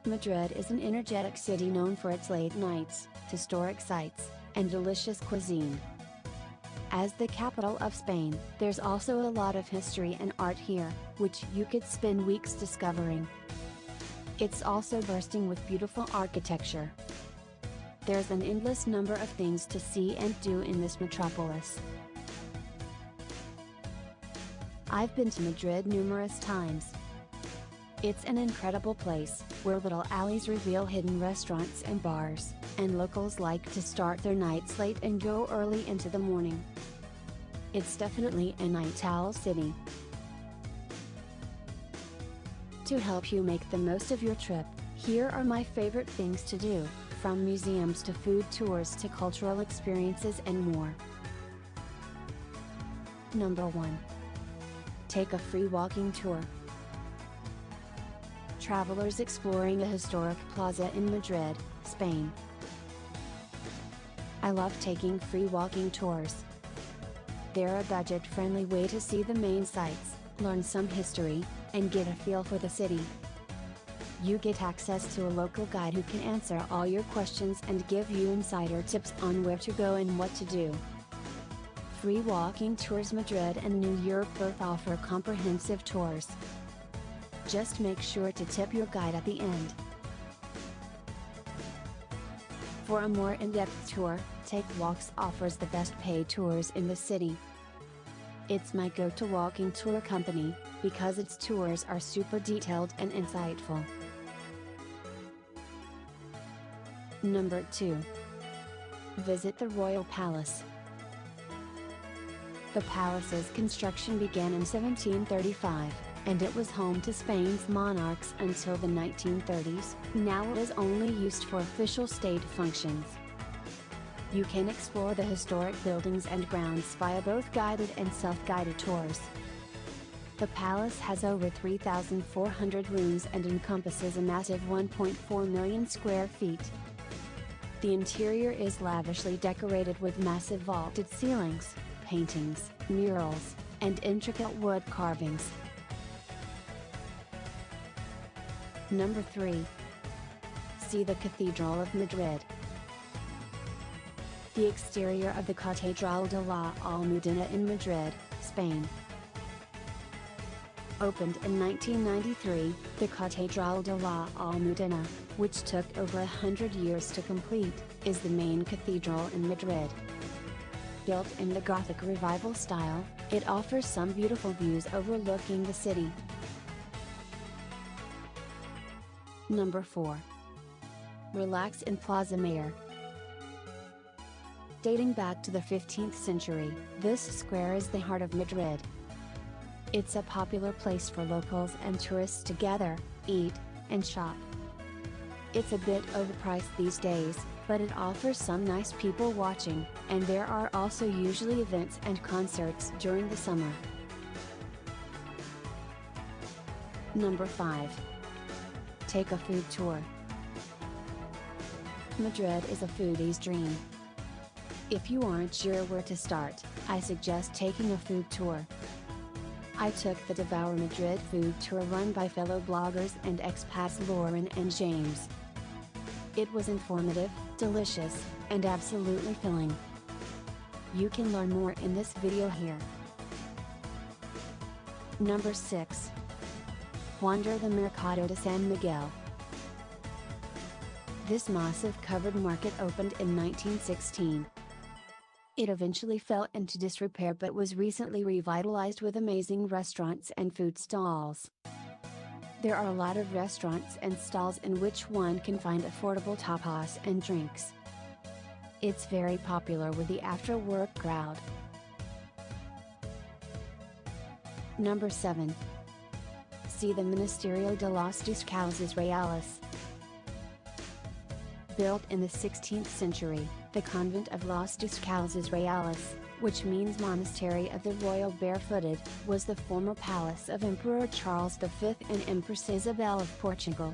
Madrid is an energetic city known for its late nights, historic sites, and delicious cuisine. As the capital of Spain, there's also a lot of history and art here, which you could spend weeks discovering. It's also bursting with beautiful architecture. There's an endless number of things to see and do in this metropolis. I've been to Madrid numerous times. It's an incredible place, where little alleys reveal hidden restaurants and bars, and locals like to start their nights late and go early into the morning. It's definitely a night owl city. To help you make the most of your trip, here are my favorite things to do, from museums to food tours to cultural experiences and more. Number 1. Take a free walking tour. Travelers exploring a historic plaza in Madrid, Spain. I love taking free walking tours. They're a budget-friendly way to see the main sites, learn some history, and get a feel for the city. You get access to a local guide who can answer all your questions and give you insider tips on where to go and what to do. Free walking tours. Madrid and New York both offer comprehensive tours. Just make sure to tip your guide at the end. For a more in-depth tour, Take Walks offers the best paid tours in the city. It's my go-to walking tour company, because its tours are super detailed and insightful. Number 2. Visit the Royal Palace. The palace's construction began in 1735, and it was home to Spain's monarchs until the 1930s. Now it is only used for official state functions. You can explore the historic buildings and grounds via both guided and self-guided tours. The palace has over 3,400 rooms and encompasses a massive 1.4 million square feet. The interior is lavishly decorated with massive vaulted ceilings, paintings, murals, and intricate wood carvings. Number 3. See the Cathedral of Madrid. The exterior of the Catedral de la Almudena in Madrid, Spain. Opened in 1993, the Catedral de la Almudena, which took over 100 years to complete, is the main cathedral in Madrid. Built in the Gothic Revival style, it offers some beautiful views overlooking the city. Number 4. Relax in Plaza Mayor. Dating back to the 15th century, this square is the heart of Madrid. It's a popular place for locals and tourists to gather, eat, and shop. It's a bit overpriced these days, but it offers some nice people watching, and there are also usually events and concerts during the summer. Number 5. Take a food tour. Madrid is a foodie's dream. If you aren't sure where to start, I suggest taking a food tour. I took the Devour Madrid food tour run by fellow bloggers and expats Lauren and James. It was informative, delicious, and absolutely filling. You can learn more in this video here. Number 6. Wander the Mercado de San Miguel. This massive covered market opened in 1916. It eventually fell into disrepair but was recently revitalized with amazing restaurants and food stalls. There are a lot of restaurants and stalls in which one can find affordable tapas and drinks. It's very popular with the after-work crowd. Number 7. See the Monasterio de los Descalzos Reales. Built in the 16th century, the convent of Los Descalzos Reales, which means Monastery of the Royal Barefooted, was the former palace of Emperor Charles V and Empress Isabel of Portugal.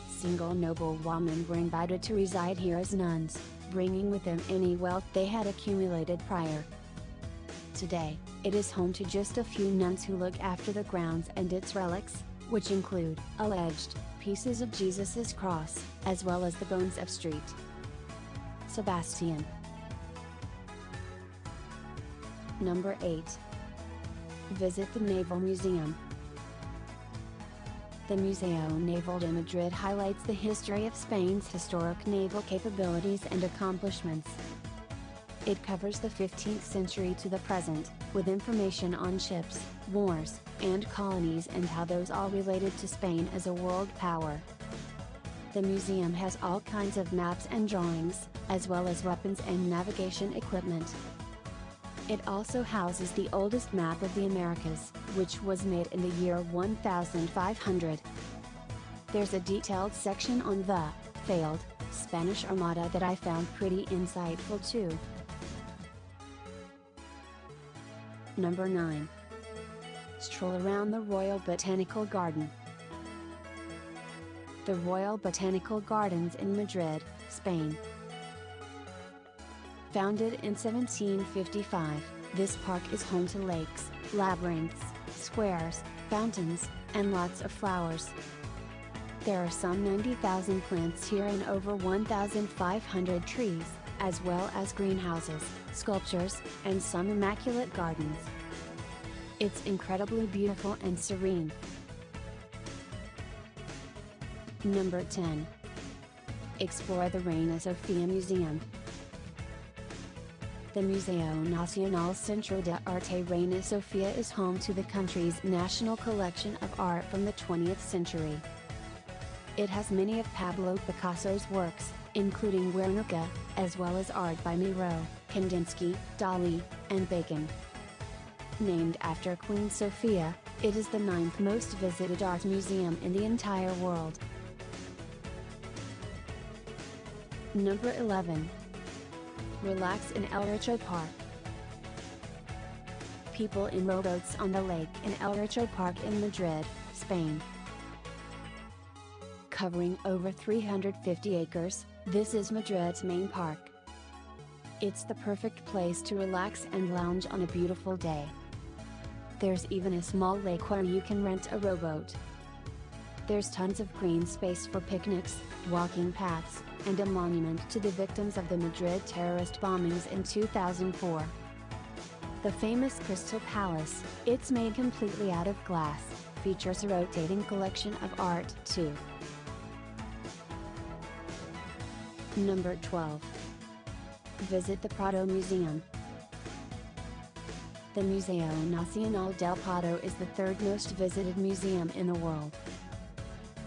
Single noblewomen were invited to reside here as nuns, bringing with them any wealth they had accumulated prior. Today, it is home to just a few nuns who look after the grounds and its relics, which include alleged pieces of Jesus' cross, as well as the bones of St. Sebastian. Number 8. Visit the Naval Museum. The Museo Naval de Madrid highlights the history of Spain's historic naval capabilities and accomplishments. It covers the 15th century to the present, with information on ships, wars, and colonies and how those all related to Spain as a world power. The museum has all kinds of maps and drawings, as well as weapons and navigation equipment. It also houses the oldest map of the Americas, which was made in the year 1500. There's a detailed section on the failed Spanish Armada that I found pretty insightful too. Number 9. Stroll around the Royal Botanical Garden. The Royal Botanical Gardens in Madrid, Spain. Founded in 1755, this park is home to lakes, labyrinths, squares, fountains, and lots of flowers. There are some 90,000 plants here and over 1,500 trees, as well as greenhouses, sculptures, and some immaculate gardens. It's incredibly beautiful and serene. Number 10. Explore the Reina Sofia Museum. The Museo Nacional Centro de Arte Reina Sofia is home to the country's national collection of art from the 20th century. It has many of Pablo Picasso's works, including Guernica, as well as art by Miro, Kandinsky, Dali, and Bacon. Named after Queen Sofia, it is the 9th most visited art museum in the entire world. Number 11. Relax in El Richo Park. People in rowboats on the lake in El Richo Park in Madrid, Spain. Covering over 350 acres, this is Madrid's main park. It's the perfect place to relax and lounge on a beautiful day. There's even a small lake where you can rent a rowboat. There's tons of green space for picnics, walking paths, and a monument to the victims of the Madrid terrorist bombings in 2004. The famous Crystal Palace, it's made completely out of glass, features a rotating collection of art too. Number 12. Visit the Prado Museum. The Museo Nacional del Prado is the third most visited museum in the world.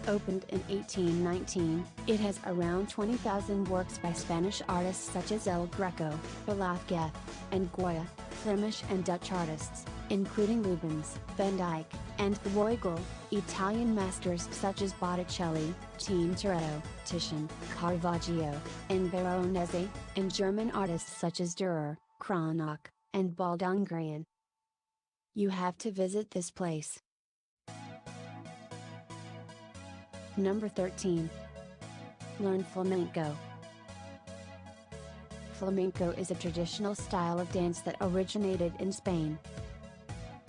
Opened in 1819, it has around 20,000 works by Spanish artists such as El Greco, Velázquez, and Goya, Flemish and Dutch artists, including Rubens, Van Dyck, and Bruegel, Italian masters such as Botticelli, Tintoretto, Titian, Caravaggio, and Veronese, and German artists such as Dürer, Cranach, and Baldungrian. You have to visit this place. Number 13. Learn flamenco. Flamenco is a traditional style of dance that originated in Spain.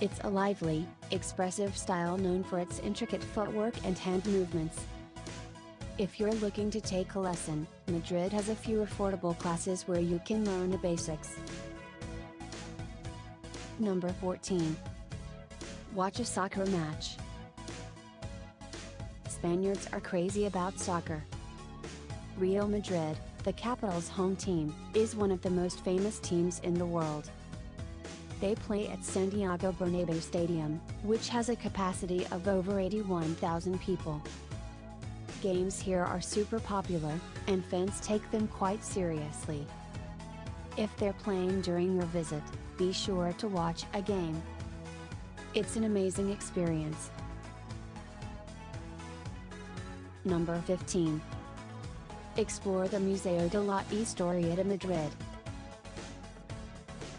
It's a lively, expressive style known for its intricate footwork and hand movements. If you're looking to take a lesson, Madrid has a few affordable classes where you can learn the basics. Number 14. Watch a soccer match. Spaniards are crazy about soccer. Real Madrid, the capital's home team, is one of the most famous teams in the world. They play at Santiago Bernabéu Stadium, which has a capacity of over 81,000 people. Games here are super popular, and fans take them quite seriously. If they're playing during your visit, be sure to watch a game. It's an amazing experience. Number 15. Explore the Museo de la Historia de Madrid.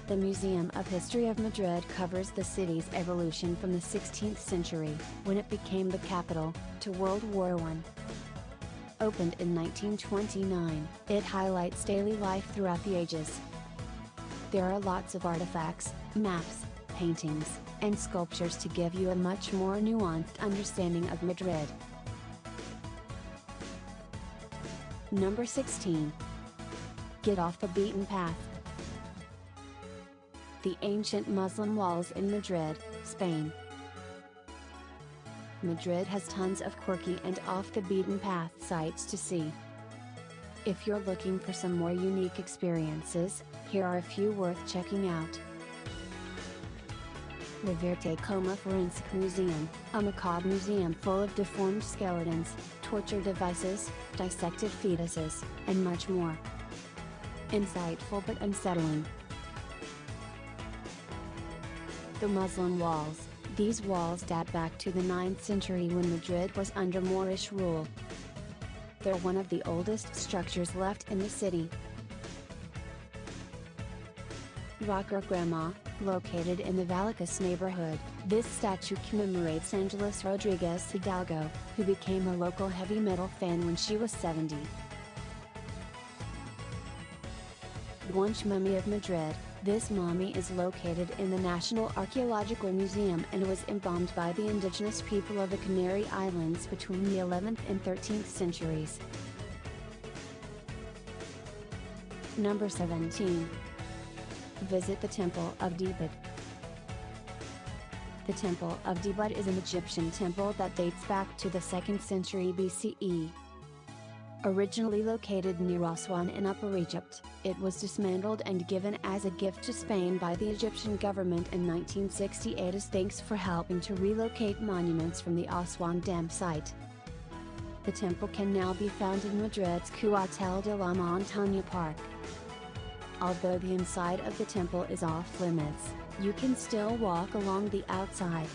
The Museum of History of Madrid covers the city's evolution from the 16th century, when it became the capital, to World War I. Opened in 1929, it highlights daily life throughout the ages. There are lots of artifacts, maps, paintings, and sculptures to give you a much more nuanced understanding of Madrid. Number 16. Get off the beaten path. The ancient Muslim walls in Madrid, Spain. Madrid has tons of quirky and off the beaten path sights to see. If you're looking for some more unique experiences, here are a few worth checking out. The Verte Coma Forensic Museum, a macabre museum full of deformed skeletons, torture devices, dissected fetuses, and much more. Insightful but unsettling. The Muslim walls. These walls date back to the 9th century when Madrid was under Moorish rule. They're one of the oldest structures left in the city. Rocker Grandma, located in the Vallecas neighborhood, this statue commemorates Angeles Rodriguez Hidalgo, who became a local heavy metal fan when she was 70. Guanche Mummy of Madrid. This mummy is located in the National Archaeological Museum and was embalmed by the indigenous people of the Canary Islands between the 11th and 13th centuries. Number 17. Visit the Temple of Dibad. The Temple of Dibad is an Egyptian temple that dates back to the 2nd century BCE. Originally located near Aswan in Upper Egypt, it was dismantled and given as a gift to Spain by the Egyptian government in 1968 as thanks for helping to relocate monuments from the Aswan Dam site. The temple can now be found in Madrid's Cuartel de la Montaña Park. Although the inside of the temple is off limits, you can still walk along the outside,